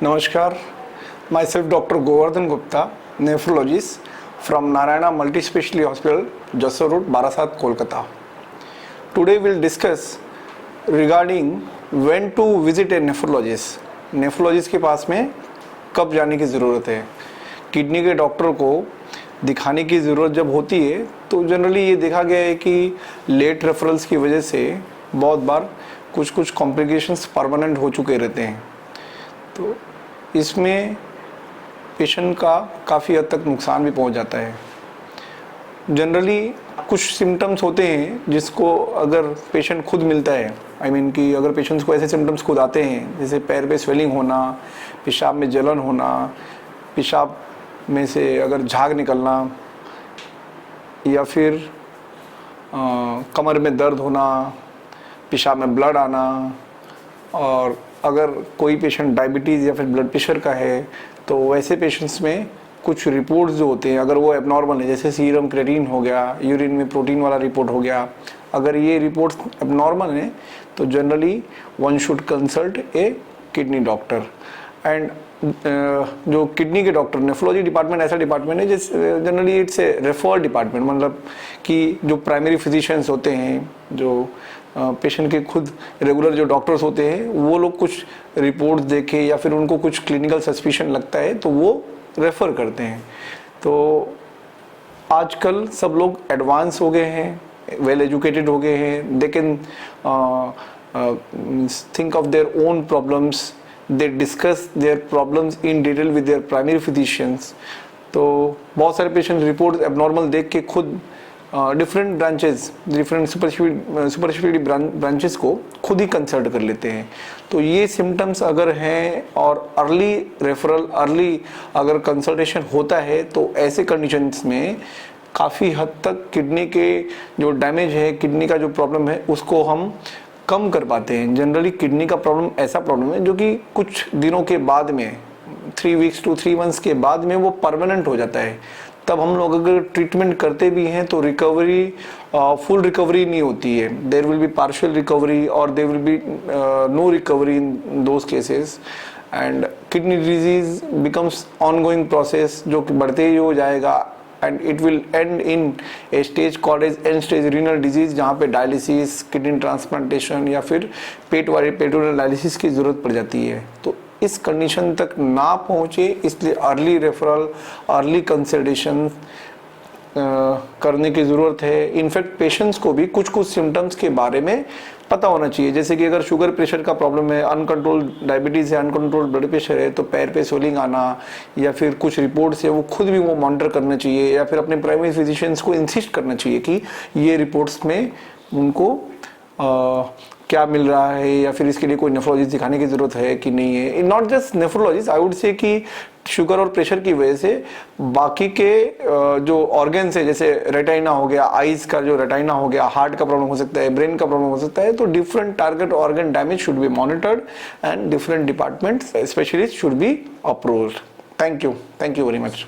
Namaskar, myself Dr. Govardhan Gupta, nephrologist from Narayana Multi-Specialty Hospital, Jasor Road, Barasat, Kolkata. Today we'll discuss regarding when to visit a nephrologist. Nephrologist के पास में कब जाने की ज़रूरत है. Kidney के doctor को दिखाने की ज़रूरत जब होती है तो जनरली ये देखा गया है कि लेट रेफरल्स की वजह से बहुत बार कुछ कॉम्प्लिकेशंस परमानेंट हो चुके रहते हैं. तो इसमें पेशेंट का काफ़ी हद तक नुकसान भी पहुंच जाता है. जनरली कुछ सिम्टम्स होते हैं जिसको अगर पेशेंट खुद मिलता है, कि अगर पेशेंट्स को ऐसे सिम्टम्स खुद आते हैं जैसे पैर पे स्वेलिंग होना, पेशाब में जलन होना, पेशाब में से अगर झाग निकलना या फिर कमर में दर्द होना, पेशाब में ब्लड आना, और अगर कोई पेशेंट डायबिटीज़ या फिर ब्लड प्रेशर का है तो वैसे पेशेंट्स में कुछ रिपोर्ट्स जो होते हैं अगर वो एबनॉर्मल है, जैसे सीरम क्रेटिन हो गया, यूरिन में प्रोटीन वाला रिपोर्ट हो गया, अगर ये रिपोर्ट्स एबनॉर्मल हैं तो generally one should consult A kidney doctor. And जो किडनी के डॉक्टर, नेफ्रोलॉजी डिपार्टमेंट ऐसा डिपार्टमेंट है जिस generally it's a refer department, मतलब कि जो प्राइमरी फिजिशियंस होते हैं, जो पेशेंट के खुद रेगुलर जो डॉक्टर्स होते हैं, वो लोग कुछ रिपोर्ट्स देखे या फिर उनको कुछ क्लिनिकल सस्पिशन लगता है तो वो रेफ़र करते हैं. तो आजकल सब लोग एडवांस हो गए हैं, वेल एजुकेटेड हो गए हैं, they can think of their own problems, they discuss their problems in detail with their primary physicians. तो बहुत सारे पेशेंट रिपोर्ट एबनॉर्मल देख के खुद different branches, different superspeciality branches को खुद ही कंसल्ट कर लेते हैं. तो ये सिम्टम्स अगर हैं और अर्ली रेफरल, अर्ली अगर कंसल्टेशन होता है तो ऐसे कंडीशंस में काफ़ी हद तक किडनी के जो डैमेज है, किडनी का जो प्रॉब्लम है उसको हम कम कर पाते हैं. जनरली किडनी का प्रॉब्लम ऐसा प्रॉब्लम है जो कि कुछ दिनों के बाद में 3 वीक्स to 3 मंथ्स के बाद में वो परमानेंट हो जाता है. तब हम लोग अगर ट्रीटमेंट करते भी हैं तो रिकवरी, फुल रिकवरी नहीं होती है. There will be partial recovery और there will be no recovery in those cases. And kidney disease becomes ongoing process जो कि बढ़ते ही हो जाएगा. And it will end in a stage called as end stage renal disease, जहाँ पे dialysis, kidney transplantation या फिर पेटोनल डायलिसिस की ज़रूरत पड़ जाती है. तो इस कंडीशन तक ना पहुँचे इसलिए अर्ली रेफरल, अर्ली कंसल्टेशन करने की ज़रूरत है. इनफैक्ट पेशेंट्स को भी कुछ सिम्टम्स के बारे में पता होना चाहिए. जैसे कि अगर शुगर प्रेशर का प्रॉब्लम है, अनकंट्रोल्ड डायबिटीज़ है, अनकंट्रोल्ड ब्लड प्रेशर है, तो पैर पे स्वेलिंग आना या फिर कुछ रिपोर्ट्स है वो खुद भी वो मॉनिटर करना चाहिए या फिर अपने प्राइमरी फिजिशियंस को इंसिस्ट करना चाहिए कि ये रिपोर्ट्स में उनको क्या मिल रहा है या फिर इसके लिए कोई नेफ्रोलॉजिस्ट दिखाने की ज़रूरत है कि नहीं है. Not just nephrologist, I would say कि शुगर और प्रेशर की वजह से बाकी के जो ऑर्गन्स है, जैसे रेटाइना हो गया, आईज का जो रेटाइना हो गया, हार्ट का प्रॉब्लम हो सकता है, ब्रेन का प्रॉब्लम हो सकता है. तो different target organ damage should be monitored and different departments specialist should be approached. Thank you very much.